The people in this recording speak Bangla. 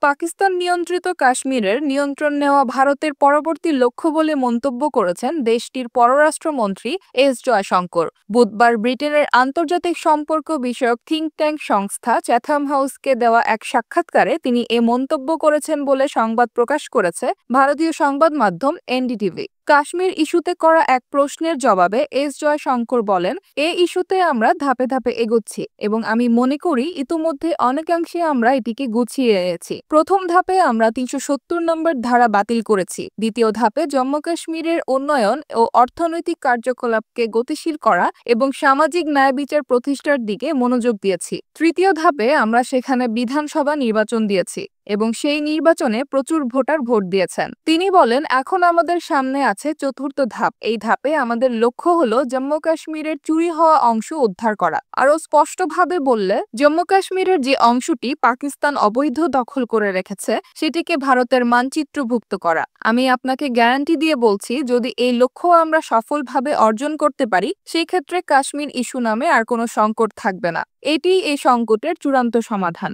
পাকিস্তান নিয়ন্ত্রিত কাশ্মীরের নিয়ন্ত্রণ নেওয়া ভারতের পরবর্তী লক্ষ্য বলে মন্তব্য করেছেন দেশটির পররাষ্ট্রমন্ত্রী এস জয়শঙ্কর। বুধবার ব্রিটেনের আন্তর্জাতিক সম্পর্ক বিষয়ক থিঙ্ক ট্যাঙ্ক সংস্থা চ্যাথাম হাউসকে দেওয়া এক সাক্ষাৎকারে তিনি এ মন্তব্য করেছেন বলে সংবাদ প্রকাশ করেছে ভারতীয় সংবাদ মাধ্যম এনডিটিভি। কাশ্মীর ইস্যুতে করা এক প্রশ্নের জবাবে এস জয়শঙ্কর বলেন, এই ইস্যুতে আমরা ধাপে ধাপে এগোচ্ছি এবং আমি মনে করি ইতোমধ্যে অনেকাংশে আমরা এটিকে গুছিয়ে এনেছি। প্রথম ধাপে আমরা ৩৭০ নম্বর ধারা বাতিল করেছি। দ্বিতীয় ধাপে জম্মু কাশ্মীরের উন্নয়ন ও অর্থনৈতিক কার্যকলাপকে গতিশীল করা এবং সামাজিক ন্যায় বিচার প্রতিষ্ঠার দিকে মনোযোগ দিয়েছি। তৃতীয় ধাপে আমরা সেখানে বিধানসভা নির্বাচন দিয়েছি এবং সেই নির্বাচনে প্রচুর ভোটার ভোট দিয়েছেন। তিনি বলেন, এখন আমাদের সামনে আছে চতুর্থ ধাপ। এই ধাপে আমাদের লক্ষ্য হলো জম্মু কাশ্মীরের চুরি হওয়া অংশ উদ্ধার করা। আরও স্পষ্টভাবে বললে, জম্মু কাশ্মীরের যে অংশটি পাকিস্তান অবৈধ দখল করে রেখেছে সেটিকে ভারতের মানচিত্রভুক্ত করা। আমি আপনাকে গ্যারান্টি দিয়ে বলছি, যদি এই লক্ষ্য আমরা সফলভাবে অর্জন করতে পারি সেই ক্ষেত্রে কাশ্মীর ইস্যু নামে আর কোনো সংকট থাকবে না। এটি এই সংকটের চূড়ান্ত সমাধান।